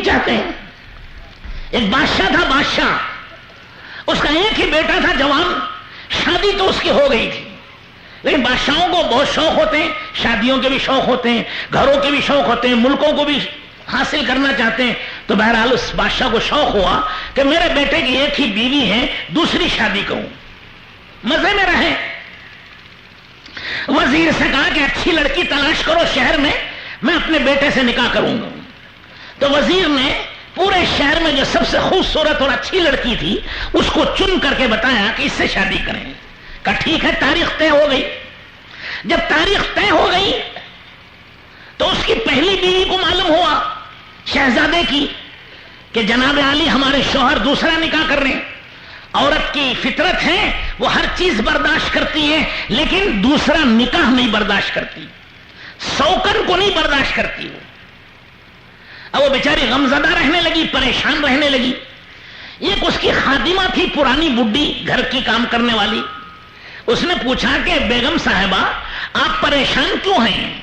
چاہتے ہیں. ایک بادشاہ تھا، بادشاہ، اس کا ایک ہی بیٹا تھا جوان، شادی تو اس کی ہو گئی تھی، لیکن بادشاہوں کو بہت شوق ہوتے ہیں، شادیوں کے بھی شوق ہوتے ہیں، گھروں کے بھی شوق ہوتے ہیں، ملکوں کو بھی حاصل کرنا چاہتے ہیں. تو بہرحال اس بادشاہ کو شوق ہوا کہ میرے بیٹے کی ایک ہی بیوی ہے، دوسری شادی کروں، مزے میں رہیں. وزیر سے کہا کہ اچھی لڑکی تلاش کرو شہر میں اپنے بیٹے سے نکاح کروں گا. تو وزیر نے پورے شہر میں جو سب سے خوبصورت اور اچھی لڑکی تھی اس کو چن کر کے بتایا کہ اس سے شادی کریں. کہا ٹھیک ہے. تاریخ طے ہو گئی. جب تاریخ طے ہو گئی تو اس کی پہلی بیوی کو معلوم ہوا، شہزادے کی، کہ جناب عالی ہمارے شوہر دوسرا نکاح کر رہے ہیں. عورت کی فطرت ہے، وہ ہر چیز برداشت کرتی ہے لیکن دوسرا نکاح نہیں برداشت کرتی، سوکن کو نہیں برداشت کرتی. اب وہ بیچاری غمزدہ رہنے لگی، پریشان رہنے لگی. ایک اس کی خادمہ تھی، پرانی بڈھی، گھر کی کام کرنے والی. اس نے پوچھا کہ بیگم صاحبہ آپ پریشان کیوں ہیں؟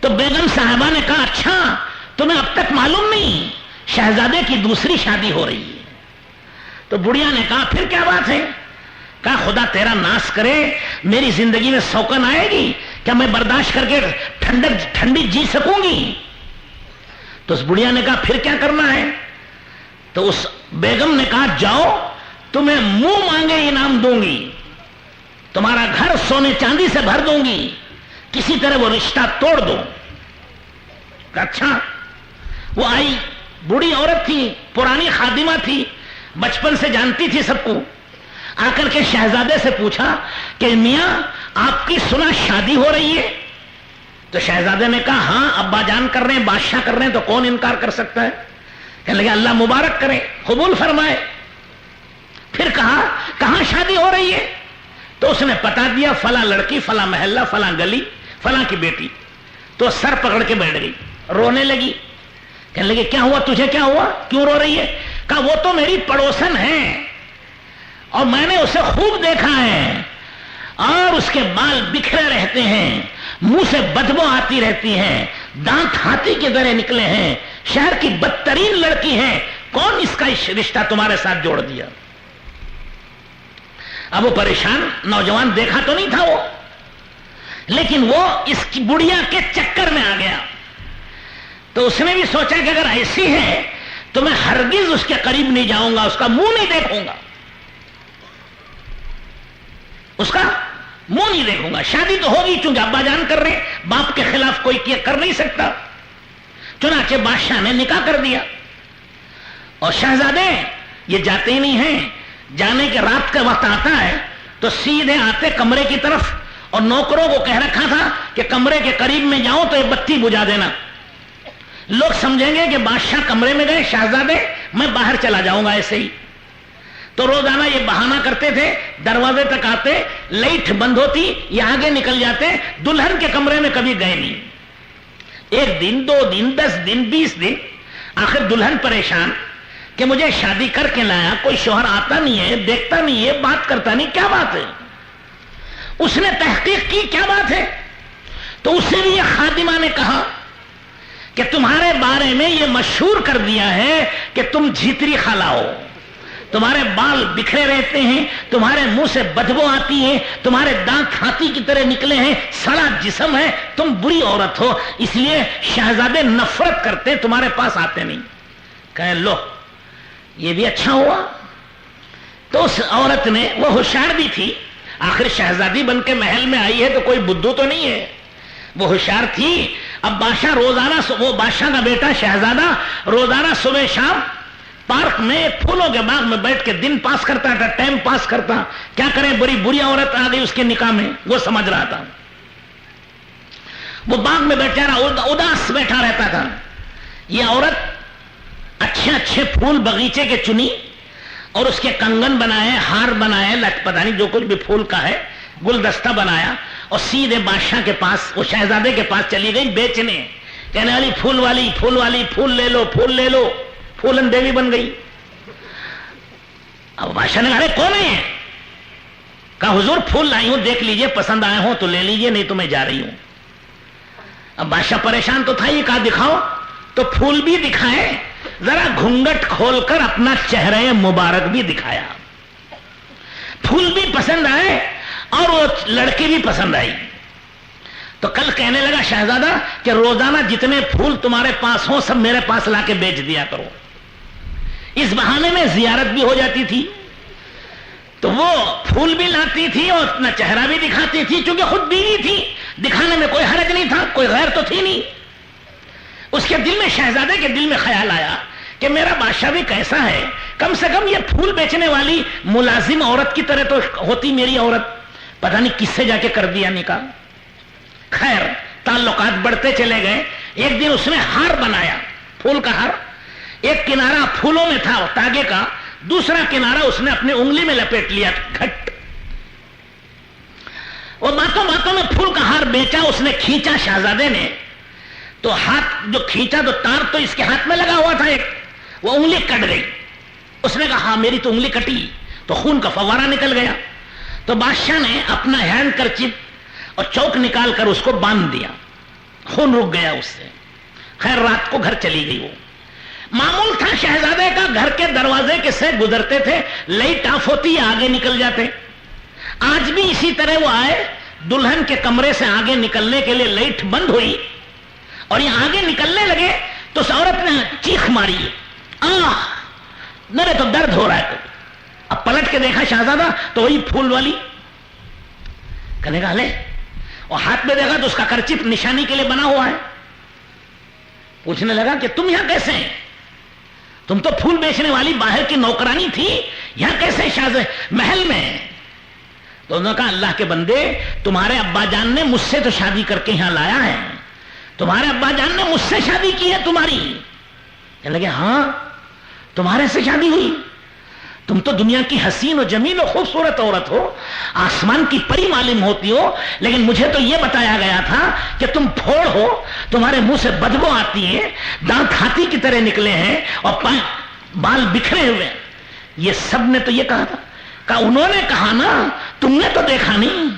تو بیگم صاحبہ نے کہا اچھا تمہیں اب تک معلوم نہیں شہزادے کی دوسری شادی ہو رہی ہے. تو بڑھیا نے کہا پھر کیا بات ہے؟ کہا خدا تیرا ناس کرے، میری زندگی میں سوکن آئے گی کیا میں برداشت کر کے ٹھنڈی جی سکوں گی؟ تو اس بڑھیا نے کہا پھر کیا کرنا ہے؟ تو اس بیگم نے کہا جاؤ تمہیں منہ مانگے انعام دوں گی، تمہارا گھر سونے چاندی سے بھر دوں گی، کسی طرح وہ رشتہ توڑ دو. کہا اچھا. وہ آئی، بوڑھی عورت تھی، پرانی خادمہ تھی، بچپن سے جانتی تھی سب کو. آ کر کے شہزادے سے پوچھا کہ میاں آپ کی سنا شادی ہو رہی ہے؟ تو شہزادے نے کہا ہاں ابا جان کر رہے ہیں، بادشاہ کر رہے ہیں، تو کون انکار کر سکتا ہے. کہنے لگے اللہ مبارک کرے، قبول فرمائے. پھر کہا کہاں شادی ہو رہی ہے؟ تو اس نے بتا دیا فلاں لڑکی، فلاں محلہ، فلاں گلی، فلاں کی بیٹی. تو سر پکڑ کے بیٹھ گئی، رونے لگی. کہنے لگے کیا ہوا تجھے، کیا ہوا، کیوں رو رہی ہے؟ کہا وہ تو میری پڑوسن ہے اور میں نے اسے خوب دیکھا ہے اور اس کے بال بکھرے رہتے ہیں، منہ سے بدبو آتی رہتی ہے، دانت ہاتھی کی طرح نکلے ہیں، شہر کی بدترین لڑکی ہے، کون اس کا رشتہ تمہارے ساتھ جوڑ دیا؟ اب وہ پریشان نوجوان دیکھا تو نہیں تھا وہ، لیکن وہ اس کی بڑھیا کے چکر میں آ گیا. تو اس نے بھی سوچا کہ اگر ایسی ہے تو میں ہرگز اس کے قریب نہیں جاؤں گا، اس کا منہ نہیں دیکھوں گا، اس کا منہ نہیں دیکھوں گا. شادی تو ہوگی چونکہ ابا جان کر رہے، باپ کے خلاف کوئی کیا کر نہیں سکتا. چنانچہ بادشاہ نے نکاح کر دیا. اور شہزادے یہ جاتے ہی نہیں ہیں، جانے کے رات کا وقت آتا ہے تو سیدھے آتے کمرے کی طرف، اور نوکروں کو کہہ رکھا تھا کہ کمرے کے قریب میں جاؤ تو یہ بتی بجھا دینا. لوگ سمجھیں گے کہ بادشاہ کمرے میں گئے، شہزادے میں باہر چلا جاؤں گا ایسے ہی. تو روزانہ یہ بہانہ کرتے تھے، دروازے تک آتے، لائٹ بند ہوتی، یہ آگے نکل جاتے، دلہن کے کمرے میں کبھی گئے نہیں. 1 دن 2 دن 10 دن 20 دن، آخر دلہن پریشان کہ مجھے شادی کر کے لایا، کوئی شوہر آتا نہیں ہے، دیکھتا نہیں ہے، بات کرتا نہیں، کیا بات ہے؟ اس نے تحقیق کی کیا بات ہے. تو اسے بھی یہ خادمہ نے کہا کہ تمہارے بارے میں یہ مشہور کر دیا ہے کہ تم جھیتری خالہ ہو، تمہارے بال بکھرے رہتے ہیں، تمہارے منہ سے بدبو آتی ہے، تمہارے دانت ہاتھی کی طرح نکلے ہیں، سڑا جسم ہے، تم بری عورت ہو، اس لیے شہزادے نفرت کرتے، تمہارے پاس آتے نہیں. کہے لو یہ بھی اچھا ہوا. تو اس عورت نے، وہ ہوشیار بھی تھی، آخر شہزادی بن کے محل میں آئی ہے تو کوئی بدھو تو نہیں ہے، وہ ہوشیار تھی. اب بادشاہ روزانہ، وہ بادشاہ کا بیٹا شہزادہ روزانہ صبح شام پارک میں پھولوں کے باغ میں بیٹھ کے دن پاس کرتا تھا، ٹائم پاس کرتا. کیا کریں، بڑی بری عورت آ گئی اس کے نکاح میں، وہ سمجھ رہا تھا. وہ باغ میں بیٹھا رہا، اداس بیٹھا رہتا تھا. یہ عورت اچھے اچھے پھول بغیچے کے چنی اور اس کے کنگن بنائے، ہار بنائے، پتہ نہیں جو کچھ بھی پھول کا ہے، گلدستہ بنایا اور سیدھے بادشاہ کے پاس، وہ شہزادے کے پاس چلی گئی بیچنے. کہنے والی پھول والی، پھول والی، پھول لے لو، پھول لے لو. پھولن دیوی بن گئی. اب بادشاہ نے کہا کون ہے؟ کہا حضور پھول لائی ہوں، دیکھ لیجئے، پسند آئے ہوں تو لے لیجئے، نہیں تو میں جا رہی ہوں. اب بادشاہ پریشان تو تھا ہی، کہا دکھاؤ. تو پھول بھی دکھائے، ذرا گھونگٹ کھول کر اپنا چہرہ مبارک بھی دکھایا. پھول بھی پسند آئے اور وہ لڑکی بھی پسند آئی. تو کل کہنے لگا شہزادہ کہ روزانہ جتنے پھول تمہارے پاس ہوں سب میرے پاس لا کے بیچ دیا کرو. اس بہانے میں زیارت بھی ہو جاتی تھی. تو وہ پھول بھی لاتی تھی اور اپنا چہرہ بھی دکھاتی تھی، چونکہ خود بیوی تھی، دکھانے میں کوئی حرج نہیں تھا، کوئی غیر تو تھی نہیں. اس کے دل میں، شہزادے کے دل میں خیال آیا کہ میرا بادشاہ بھی کیسا ہے، کم سے کم یہ پھول بیچنے والی ملازم عورت کی طرح تو ہوتی میری عورت. پتہ نہیں کس سے جا کے کر دیا نکاح. خیر تعلقات بڑھتے چلے گئے. ایک دن اس نے ہار بنایا، پھول کا ہار. ایک کنارہ پھولوں میں تھا تاگے کا، دوسرا کنارہ اس نے اپنی انگلی میں لپیٹ لیا گھٹ. اور باتوں باتوں میں پھول کا ہار بیچا. اس نے کھینچا شہزادے نے، تو ہاتھ جو کھینچا تو تار تو اس کے ہاتھ میں لگا ہوا تھا ایک، وہ انگلی کٹ گئی. اس نے کہا ہاں میری تو انگلی کٹی، تو خون کا فوارہ نکل گیا. تو بادشاہ نے اپنا ہینڈ کرچپ اور چوک نکال کر اس کو باندھ دیا، خون رک گیا اس سے. خیر رات کو گھر چلی گئی. وہ معمول تھا شہزادے کا، گھر کے دروازے کے سے گزرتے تھے، لائٹ آف ہوتی آگے نکل جاتے. آج بھی اسی طرح وہ آئے، دلہن کے کمرے سے آگے نکلنے کے لیے لائٹ بند ہوئی اور یہ آگے نکلنے لگے تو اس عورت نے چیخ ماری، میرے تو درد ہو رہا ہے. اب پلٹ کے دیکھا شہزادہ تو وہی پھول والی. کہنے کا لے، اور ہاتھ میں دیکھا تو اس کا کرچپ نشانی کے لیے بنا ہوا ہے. پوچھنے لگا کہ تم یہاں کیسے ہیں؟ تم تو پھول بیچنے والی باہر کی نوکرانی تھی، یہاں کیسے محل میں؟ تو انہوں نے کہا اللہ کے بندے، تمہارے ابا جان نے مجھ سے تو شادی کر کے یہاں لایا ہے، تمہارے ابا جان نے مجھ سے شادی کی ہے تمہاری. کہنے لگے ہاں تمہارے سے شادی ہوئی؟ تم تو دنیا کی حسین و جمیل و خوبصورت عورت ہو، آسمان کی پری معلوم ہوتی ہو، لیکن مجھے تو یہ بتایا گیا تھا کہ تم پھوڑ ہو، تمہارے منہ سے بدبو آتی ہے، دانت ہاتھی کی طرح نکلے ہیں اور بال بکھرے ہوئے. یہ سب نے تو یہ کہا تھا. کہا انہوں نے کہا نا، تم نے تو دیکھا نہیں.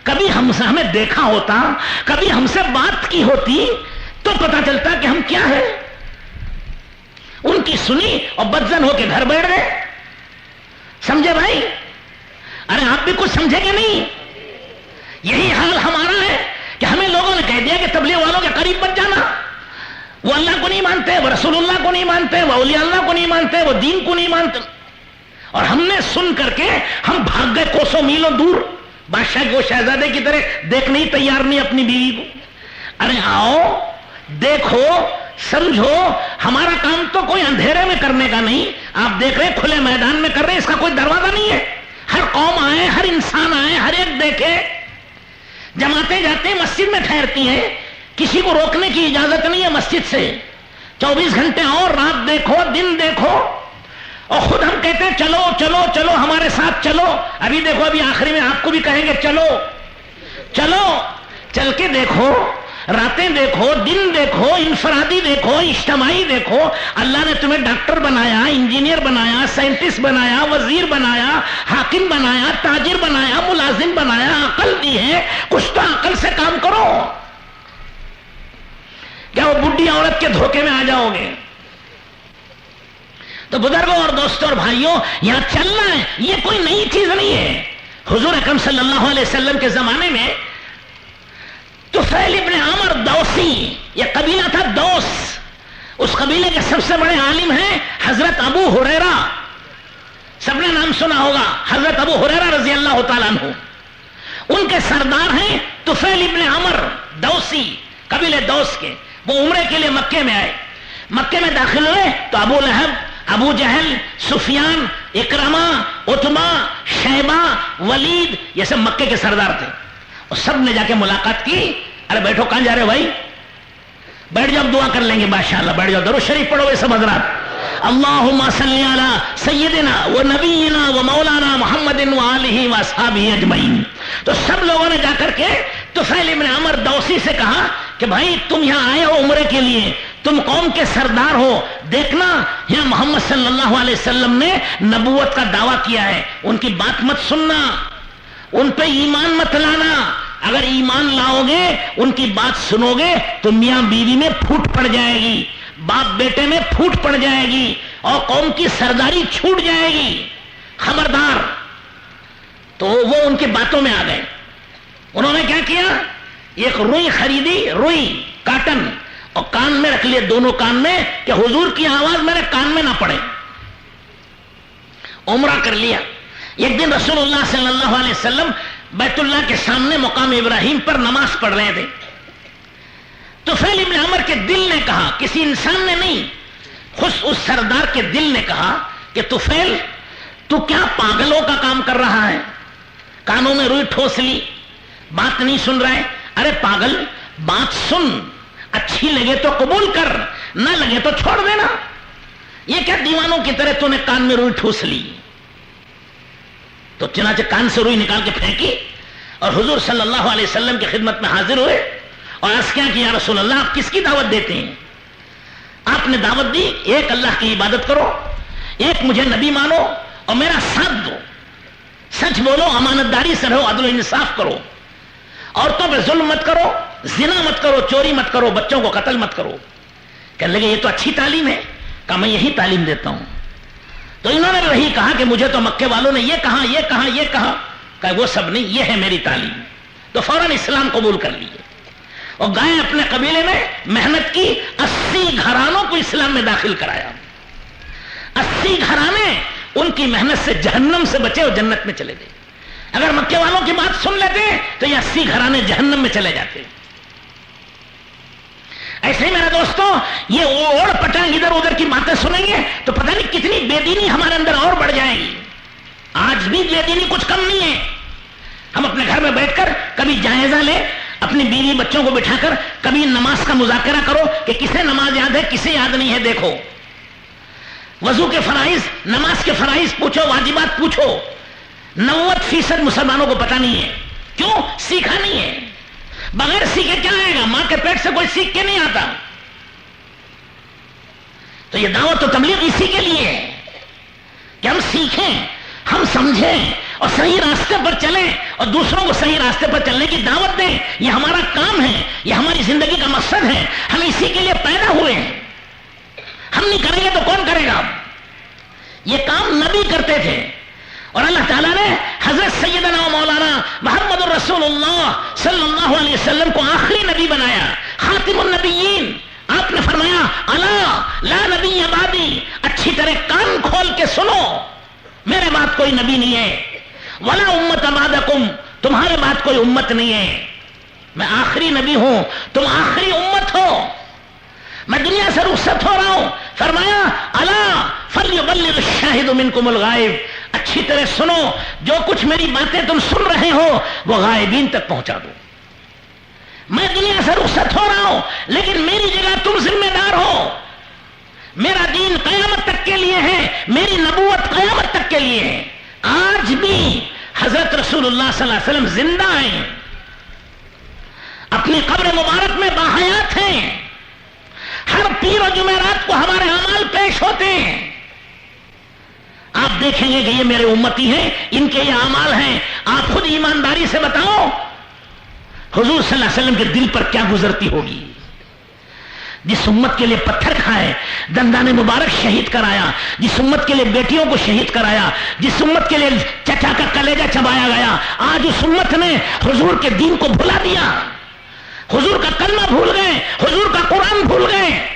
کبھی ہمیں دیکھا ہوتا، کبھی ہم سے بات کی ہوتی تو پتا چلتا کہ ہم کیا ہے. ان کی سنی اور بدزن ہو کے گھر بیٹھ گئے. سمجھے بھائی؟ ارے آپ بھی کچھ سمجھے گے نہیں؟ یہی حال ہمارا ہے کہ ہمیں لوگوں نے کہہ دیا کہ تبلیغ والوں کے قریب مت جانا، وہ اللہ کو نہیں مانتے، وہ رسول اللہ کو نہیں مانتے، وہ اولیاء اللہ کو نہیں مانتے، وہ دین کو نہیں مانتے. اور ہم نے سن کر کے ہم بھاگ گئے کوسوں میلوں دور. بادشاہ کو شہزادے کی طرح دیکھنے ہی تیار نہیں اپنی بیوی کو. ارے آؤ دیکھو سمجھو، ہمارا کام تو کوئی اندھیرے میں کرنے کا نہیں. آپ دیکھ رہے کھلے میدان میں کر رہے، اس کا کوئی دروازہ نہیں ہے. ہر قوم آئے، ہر انسان آئے، ہر ایک دیکھے. جماعتیں جاتے ہیں مسجد میں ٹھہرتی ہیں، کسی کو روکنے کی اجازت نہیں ہے مسجد سے. 24 گھنٹے اور رات دیکھو، دن دیکھو، اور خود ہم کہتے ہیں چلو چلو چلو ہمارے ساتھ چلو. ابھی دیکھو، ابھی آخری میں آپ کو بھی کہیں گے چلو چلو. چل کے دیکھو، راتیں دیکھو، دن دیکھو، انفرادی دیکھو، اجتماعی دیکھو. اللہ نے تمہیں ڈاکٹر بنایا، انجینئر بنایا، سائنٹسٹ بنایا، وزیر بنایا، حاکم بنایا، تاجر بنایا، ملازم بنایا، عقل دی ہے. کچھ تو عقل سے کام کرو. کیا وہ بڈھی عورت کے دھوکے میں آ جاؤ گے؟ تو بزرگوں اور دوستوں اور بھائیوں، یہاں چلنا ہے، یہ کوئی نئی چیز نہیں ہے. حضور اکرم صلی اللہ علیہ وسلم کے زمانے میں طفیل ابن عامر دوسی، یہ قبیلہ تھا دوس. اس قبیلے کے سب سے بڑے عالم ہیں حضرت ابو ہریرہ. سب نے نام سنا ہوگا، حضرت ابو ہریرہ رضی اللہ تعالیٰ عنہ. ان کے سردار ہیں طفیل ابن عامر دوسی، قبیلے دوس کے. وہ عمرے کے لیے مکے میں آئے. مکے میں داخل ہوئے تو ابو لہب، ابو جہل، سفیان، اکرمہ، عتبہ، شیبہ، ولید، یہ سب مکے کے سردار تھے. اور سب نے جا کے ملاقات کی. ارے بیٹھو، کہاں جا رہے بھائی؟ بیٹھ جاؤ، دعا کر لیں گے. ماشاءاللہ بیٹھ جاؤ، درود شریف پڑھو یہ سب حضرات. اللہم صلی علی سیدنا و نبینا و مولانا محمد و آلہ و اصحابہ اجمعین. تو سب لوگوں نے جا کر کے طفیل ابن عامر دوسی سے کہا کہ بھائی تم یہاں آئے ہو عمرے کے لیے، تم قوم کے سردار ہو، دیکھنا یہاں محمد صلی اللہ علیہ وسلم نے نبوت کا دعویٰ کیا ہے، ان کی بات مت سننا، ان پہ ایمان مت لانا. اگر ایمان لاؤ گے، ان کی بات سنو گے تو میاں بیوی میں پھوٹ پڑ جائے گی. باپ بیٹے میں پھوٹ پڑ جائے گی اور قوم کی سرداری چھوٹ جائے گی، خبردار۔ تو وہ ان کی باتوں میں آ گئے۔ انہوں نے کیا کیا؟ ایک روئی خریدی، روئی کاٹن، اور کان میں رکھ لیے، دونوں کان میں، کہ حضور کی آواز میرے کان میں نہ پڑے۔ عمرہ کر لیا۔ ایک دن رسول اللہ صلی اللہ علیہ وسلم بیت اللہ کے سامنے مقام ابراہیم پر نماز پڑھ رہے تھے۔ طفیل ابن عمر کے دل نے کہا، کسی انسان نے نہیں، خود اس سردار کے دل نے کہا کہ طفیل تو کیا پاگلوں کا کام کر رہا ہے؟ کانوں میں روئی ٹھوس لی، بات نہیں سن رہا ہے۔ ارے پاگل، بات سن، اچھی لگے تو قبول کر، نہ لگے تو چھوڑ دینا۔ یہ کیا دیوانوں کی طرح تو نے کان میں روئی ٹھوس لی؟ تو چنانچہ کان سے روئی نکال کے پھینکی اور حضور صلی اللہ علیہ وسلم کی خدمت میں حاضر ہوئے اور عرض کیا کہ یا رسول اللہ، آپ کس کی دعوت دیتے ہیں؟ آپ نے دعوت دی ایک اللہ کی عبادت کرو، ایک مجھے نبی مانو اور میرا ساتھ دو، سچ بولو، امانت داری سے رہو، عدل و انصاف کرو، عورتوں پہ ظلم مت کرو، زنا مت کرو، چوری مت کرو، بچوں کو قتل مت کرو۔ کہنے لگے یہ تو اچھی تعلیم ہے۔ کہا میں یہی تعلیم دیتا ہوں۔ تو انہوں نے وہی کہا کہ مجھے تو مکے والوں نے یہ کہا، یہ کہا، یہ کہا۔ کہ وہ سب نہیں، یہ ہے میری تعلیم۔ تو فوراً اسلام قبول کر لیے اور گئے اپنے قبیلے میں، محنت کی، 80 گھرانوں کو اسلام میں داخل کرایا۔ 80 گھرانے ان کی محنت سے جہنم سے بچے اور جنت میں چلے گئے۔ اگر مکے والوں کی بات سن لیتے تو یہ 80 گھرانے جہنم میں چلے جاتے۔ ایسے ہی میرے دوستوں، یہ اوڑ پٹانگ ادھر ادھر کی باتیں سنیں گے تو پتہ نہیں کتنی بے دینی ہمارے اندر اور بڑھ جائے گی۔ آج بھی بے دینی کچھ کم نہیں ہے۔ ہم اپنے گھر میں بیٹھ کر کبھی جائزہ لیں، اپنی بیوی بچوں کو بٹھا کر کبھی نماز کا مذاکرہ کرو کہ کسے نماز یاد ہے، کسے یاد نہیں ہے۔ دیکھو وضو کے فرائض، نماز کے فرائض پوچھو، واجبات پوچھو، 90% مسلمانوں کو پتہ نہیں ہے۔ کیوں؟ سیکھا نہیں ہے۔ بغیر سیکھے کیا آئے گا؟ ماں کے پیٹ سے کوئی سیکھ کے نہیں آتا۔ تو یہ دعوت و تبلیغ اسی کے لیے ہے کہ ہم سیکھیں، ہم سمجھیں اور صحیح راستے پر چلیں اور دوسروں کو صحیح راستے پر چلنے کی دعوت دیں۔ یہ ہمارا کام ہے، یہ ہماری زندگی کا مقصد ہے۔ ہم اسی کے لیے پیدا ہوئے ہیں۔ ہم نہیں کریں گے تو کون کرے گا؟ یہ کام نبی کرتے تھے اور اللہ تعالیٰ نے حضرت سیدنا و مولانا محمد الرسول اللہ صلی اللہ علیہ وسلم کو آخری نبی بنایا، خاتم النبیین۔ آپ نے فرمایا الا لا نبی بعدی، اچھی طرح کان کھول کے سنو، میرے بعد کوئی نبی نہیں ہے، ولا امت بعدکم، تمہارے بعد کوئی امت نہیں ہے، میں آخری نبی ہوں، تم آخری امت ہو، میں دنیا سے رخصت ہو رہا ہوں۔ فرمایا الا فلیبلغ الشاہد منکم الغائب، اچھی طرح سنو، جو کچھ میری باتیں تم سن رہے ہو وہ غائبین تک پہنچا دو۔ میں دنیا سے رخصت ہو رہا ہوں لیکن میری جگہ تم ذمہ دار ہو۔ میرا دین قیامت تک کے لیے ہے، میری نبوت قیامت تک کے لیے ہے۔ آج بھی حضرت رسول اللہ صلی اللہ علیہ وسلم زندہ ہیں، اپنی قبر مبارک میں باحیات ہیں، ہر پیر و جمعرات کو ہمارے اعمال پیش ہوتے ہیں۔ آپ دیکھیں گے کہ یہ میرے امتی ہیں، ان کے یہ اعمال ہیں۔ آپ خود ایمانداری سے بتاؤ حضور صلی اللہ علیہ وسلم کے دل پر کیا گزرتی ہوگی؟ جس امت کے لیے پتھر کھائے، دندان مبارک شہید کرایا، جس امت کے لیے بیٹیوں کو شہید کرایا، جس امت کے لیے چچا کا کلیجہ چبایا گیا، آج اس امت نے حضور کے دین کو بھلا دیا، حضور کا کلمہ بھول گئے، حضور کا قرآن بھول گئے،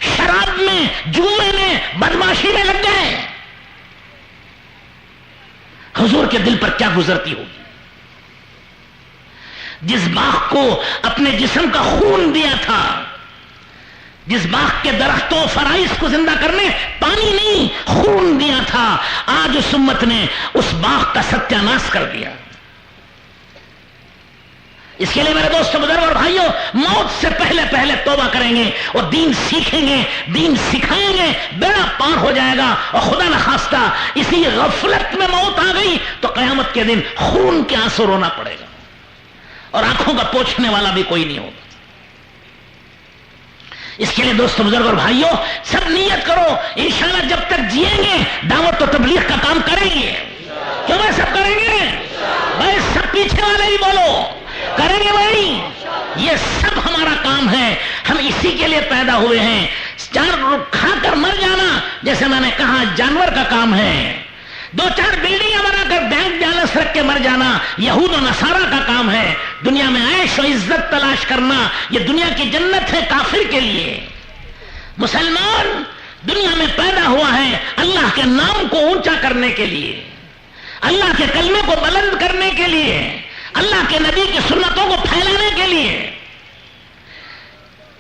شراب میں، جوئے میں، بدماشی میں لگ گئے۔ حضور کے دل پر کیا گزرتی ہوگی؟ جس باغ کو اپنے جسم کا خون دیا تھا، جس باغ کے درختوں فرائض کو زندہ کرنے پانی نہیں خون دیا تھا، آج اس امت نے اس باغ کا ستیہ ناش کر دیا۔ اس کے لیے میرے دوستوں، بزرگ اور بھائیوں، موت سے پہلے پہلے توبہ کریں گے اور دین سیکھیں گے، دین سکھائیں گے، بیڑا پار ہو جائے گا۔ اور خدا نخواستہ اسی غفلت میں موت آ گئی تو قیامت کے دن خون کے آنسو رونا پڑے گا اور آنکھوں کا پوچھنے والا بھی کوئی نہیں ہوگا۔ اس کے لیے دوستوں، بزرگ اور بھائیوں، سب نیت کرو، انشاءاللہ جب تک جیئیں گے دعوت و تبلیغ کا کام کریں گے۔ کیوں میں سب کریں گے؟ بھائی سب پیچھے والے ہی بولو، کریں گے بھائی؟ یہ سب ہمارا کام ہے، ہم اسی کے لیے پیدا ہوئے ہیں۔ 4 کھا کر مر جانا جیسے میں نے کہا جانور کا کام ہے. 2-4 بلڈنگیں بنا کر بینک بیلنس رکھ کے مر جانا یہود و نصارہ کا کام ہے. دنیا میں عیش و عزت تلاش کرنا یہ دنیا کی جنت ہے کافر کے لیے. مسلمان دنیا میں پیدا ہوا ہے اللہ کے نام کو اونچا کرنے کے لیے، اللہ کے کلمے کو بلند کرنے کے لیے، اللہ کے نبی کی سنتوں کو پھیلانے کے لیے.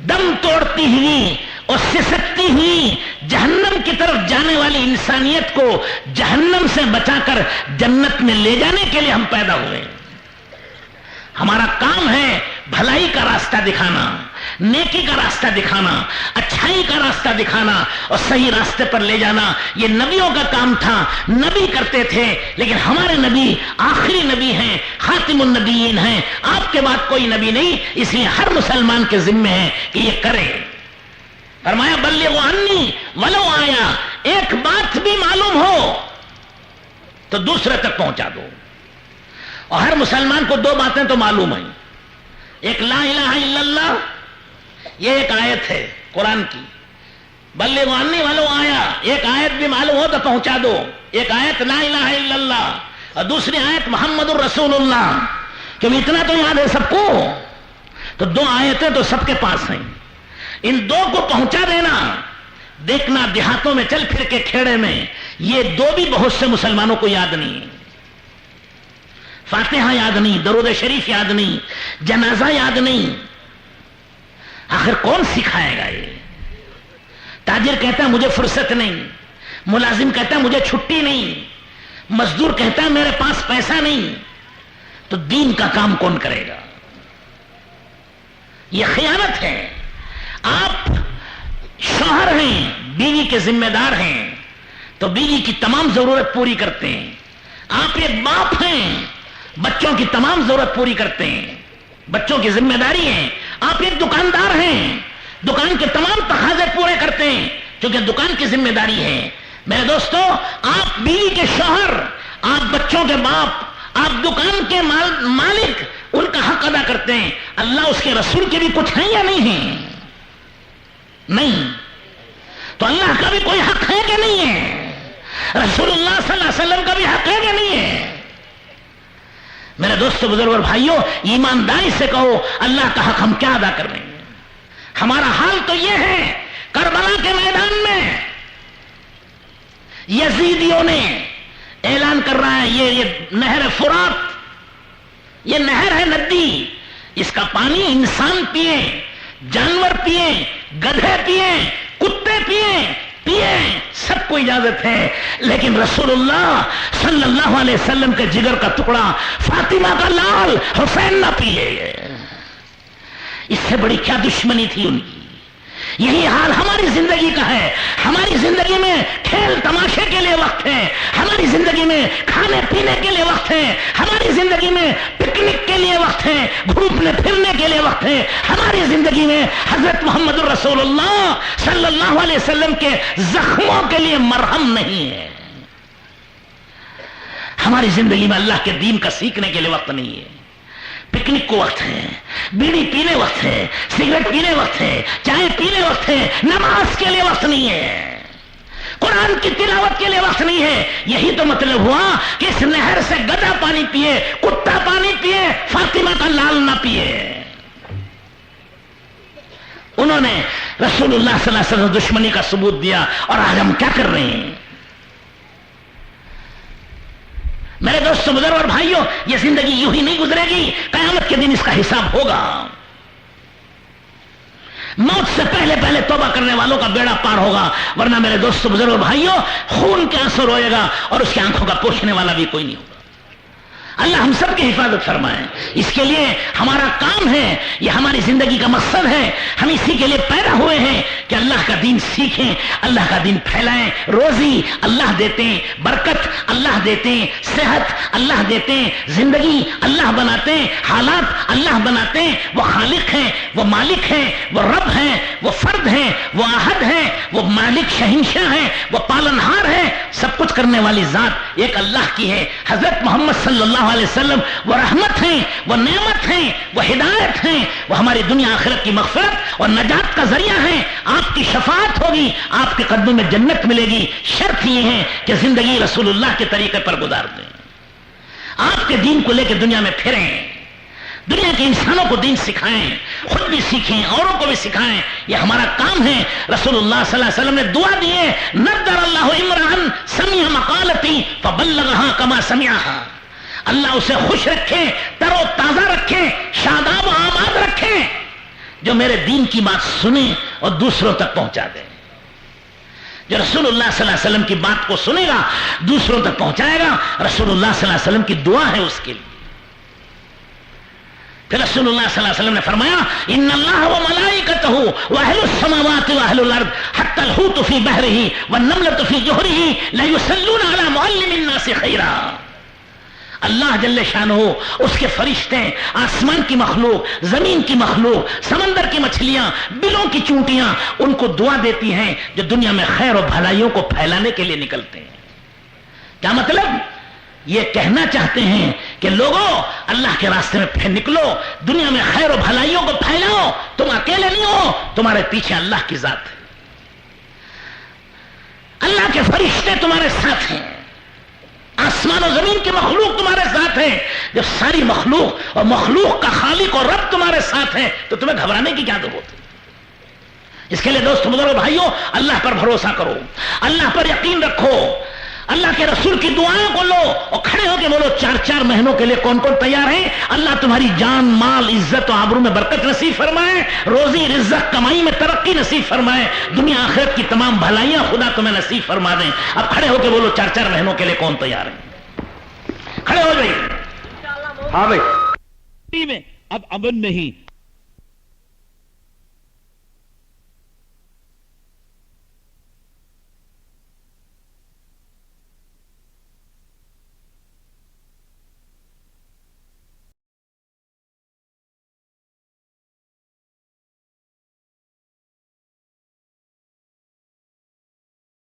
دم توڑتی ہوئی اور سسکتی ہوئی جہنم کی طرف جانے والی انسانیت کو جہنم سے بچا کر جنت میں لے جانے کے لیے ہم پیدا ہوئے. ہمارا کام ہے بھلائی کا راستہ دکھانا، نیکی کا راستہ دکھانا، اچھائی کا راستہ دکھانا اور صحیح راستے پر لے جانا. یہ نبیوں کا کام تھا، نبی کرتے تھے. لیکن ہمارے نبی آخری نبی ہیں، خاتم النبیین ہیں. آپ کے بعد کوئی نبی نہیں، اس لیے ہر مسلمان کے ذمہ ہے کہ یہ کرے. فرمایا بلغوا عنی ولو آیا، ایک بات بھی معلوم ہو تو دوسرے تک پہنچا دو. اور ہر مسلمان کو 2 باتیں تو معلوم ہیں. ایک لا الہ الا اللہ، یہ ایک آیت ہے قرآن کی. بلغوا عنی ولو آیا، ایک آیت بھی معلوم ہو تو پہنچا دو. ایک آیت لا الہ الا اللہ اور دوسری آیت محمد الرسول اللہ. کیوں اتنا تو یاد ہے سب کو؟ تو 2 آیتیں تو سب کے پاس ہیں. ان 2 کو پہنچا دینا. دیکھنا دیہاتوں میں چل پھر کے کھیڑے میں یہ 2 بھی بہت سے مسلمانوں کو یاد نہیں. فاتحہ یاد نہیں، درود شریف یاد نہیں، جنازہ یاد نہیں. آخر کون سکھائے گا یہ؟ تاجر کہتا ہے مجھے فرصت نہیں، ملازم کہتا ہے مجھے چھٹی نہیں، مزدور کہتا ہے میرے پاس پیسہ نہیں. تو دین کا کام کون کرے گا؟ یہ خیانت ہے. آپ شوہر ہیں، بیوی کے ذمہ دار ہیں تو بیوی کی تمام ضرورت پوری کرتے ہیں. آپ ایک باپ ہیں، بچوں کی تمام ضرورت پوری کرتے ہیں، بچوں کی ذمہ داری ہے. آپ ایک دکاندار ہیں، دکان کے تمام تقاضے پورے کرتے ہیں کیونکہ دکان کی ذمہ داری ہے. میرے دوستو، آپ بیوی کے شوہر، آپ بچوں کے باپ، آپ دکان کے مالک، ان کا حق ادا کرتے ہیں. اللہ اس کے رسول کے بھی کچھ ہیں یا نہیں ہیں؟ نہیں. تو اللہ کا بھی کوئی حق ہے کہ نہیں ہے؟ رسول اللہ صلی اللہ علیہ وسلم کا بھی حق ہے کہ نہیں ہے؟ میرے دوستو، بزرگ اور بھائیوں، ایمانداری سے کہو اللہ کا حق ہم کیا ادا کر رہے ہیں؟ ہمارا حال تو یہ ہے، کربلا کے میدان میں یزیدیوں نے اعلان کر رہا ہے یہ نہر فرات، یہ نہر ہے ندی، اس کا پانی انسان پیے، جانور پیے، گدھے پیے، کتے پیے، سب کو اجازت ہے. لیکن رسول اللہ صلی اللہ علیہ وسلم کے جگر کا ٹکڑا، فاطمہ کا لال حسین نہ پیے. اس سے بڑی کیا دشمنی تھی ان کی؟ یہی حال ہماری زندگی کا ہے. ہماری زندگی میں کھیل تماشے کے لیے وقت ہے، ہماری زندگی میں کھانے پینے کے لیے وقت ہے، ہماری زندگی میں پکنک کے لیے وقت ہے، گھومنے پھرنے کے لیے وقت ہے. ہماری زندگی میں حضرت محمد الرسول اللہ صلی اللہ علیہ وسلم کے زخموں کے لیے مرہم نہیں ہے. ہماری زندگی میں اللہ کے دین کا سیکھنے کے لیے وقت نہیں ہے. پکنک کو وقت ہے، بیڑی پینے وقت ہے، سگریٹ پینے وقت ہے، چائے پینے وقت ہے، نماز کے لیے وقت نہیں ہے، قرآن کی تلاوت کے لیے وقت نہیں ہے. یہی تو مطلب ہوا کہ اس نہر سے گدھا پانی پیے، کتا پانی پیے، فاطمہ کا لال نہ پیے. انہوں نے رسول اللہ صلی اللہ علیہ وسلم دشمنی کا ثبوت دیا. اور آج ہم کیا کر رہے ہیں؟ میرے دوستوں، بزرگ اور بھائیوں، یہ زندگی یوں ہی نہیں گزرے گی. قیامت کے دن اس کا حساب ہوگا. موت سے پہلے پہلے توبہ کرنے والوں کا بیڑا پار ہوگا، ورنہ میرے دوستوں، بزرگ اور بھائیوں، خون کے آنسو روئے گا اور اس کی آنکھوں کا پوچھنے والا بھی کوئی نہیں ہوگا. اللہ ہم سب کی حفاظت فرمائے. اس کے لیے ہمارا کام ہے، یہ ہماری زندگی کا مقصد ہے. ہم اسی کے لیے پیدا ہوئے ہیں کہ اللہ کا دین سیکھیں، اللہ کا دین پھیلائیں. روزی اللہ دیتے ہیں، برکت اللہ دیتے ہیں، صحت اللہ دیتے ہیں، زندگی اللہ بناتے ہیں، حالات اللہ بناتے ہیں. وہ خالق ہیں، وہ مالک ہیں، وہ رب ہیں، وہ فرد ہیں، وہ احد ہیں، وہ مالک شہنشاہ ہیں، وہ پالنہار ہیں. سب کچھ کرنے والی ذات ایک اللہ کی ہے. حضرت محمد صلی اللہ علیہ وسلم وہ رحمت ہیں، وہ نعمت ہیں، وہ ہدایت ہیں، وہ ہماری دنیا آخرت کی مغفرت اور نجات کا ذریعہ ہیں. آپ کی شفاعت ہوگی، آپ کے قدموں میں جنت ملے گی. شرط یہ ہے کہ زندگی رسول اللہ کے طریقے پر گزار دیں. آپ کے دین کو لے کے دنیا میں پھریں، دنیا کے انسانوں کو دین سکھائیں، خود بھی سیکھیں، اوروں کو بھی سکھائیں. یہ ہمارا کام ہے. رسول اللہ صلی اللہ علیہ وسلم نے دعا دی ہے، نذر اللہ عمران سمع مقالتی فبلغها کما سمعها. اللہ اسے خوش رکھے، تر و تازہ رکھے، شاداب و آماد رکھے، جو میرے دین کی بات سنے اور دوسروں تک پہنچا دے. جو رسول اللہ صلی اللہ علیہ وسلم کی بات کو سنے گا دوسروں تک پہنچائے گا. رسول اللہ صلی اللہ علیہ وسلم کی دعا ہے اس کے لیے. پھر رسول اللہ صلی اللہ علیہ وسلم نے فرمایا ان اللہ و ملائکتہ واہل السماوات واہل الارض حتی الحوت فی بحرہ والنملۃ فی جحرہ لیصلون علی معلم الناس خیرا. اللہ جل شانہ، اس کے فرشتے، آسمان کی مخلوق، زمین کی مخلوق، سمندر کی مچھلیاں، بلوں کی چونٹیاں ان کو دعا دیتی ہیں جو دنیا میں خیر و بھلائیوں کو پھیلانے کے لیے نکلتے ہیں. کیا مطلب؟ یہ کہنا چاہتے ہیں کہ لوگوں اللہ کے راستے میں پھر نکلو، دنیا میں خیر و بھلائیوں کو پھیلاؤ. تم اکیلے نہیں ہو، تمہارے پیچھے اللہ کی ذات ہے، اللہ کے فرشتے تمہارے ساتھ ہیں، آسمان و زمین کی مخلوق تمہارے ساتھ ہیں. جب ساری مخلوق اور مخلوق کا خالق اور رب تمہارے ساتھ ہیں تو تمہیں گھبرانے کی کیا ضرورت ہے؟ اس کے لیے دوست بزرگ بھائیوں، اللہ پر بھروسہ کرو، اللہ پر یقین رکھو، اللہ کے رسول کی دعائیں کو لو اور کھڑے ہو کے بولو 4 مہینوں کے لیے کون کون تیار ہیں؟ اللہ تمہاری جان، مال، عزت و آبرو میں برکت نصیب فرمائے، روزی رزق کمائی میں ترقی نصیب فرمائے، دنیا آخرت کی تمام بھلائیاں خدا تمہیں نصیب فرما دیں. اب کھڑے ہو کے بولو 4 مہینوں کے لیے کون تیار ہے؟ کھڑے ہو جائیے. ہاں بھائی. میں اب امن نہیں،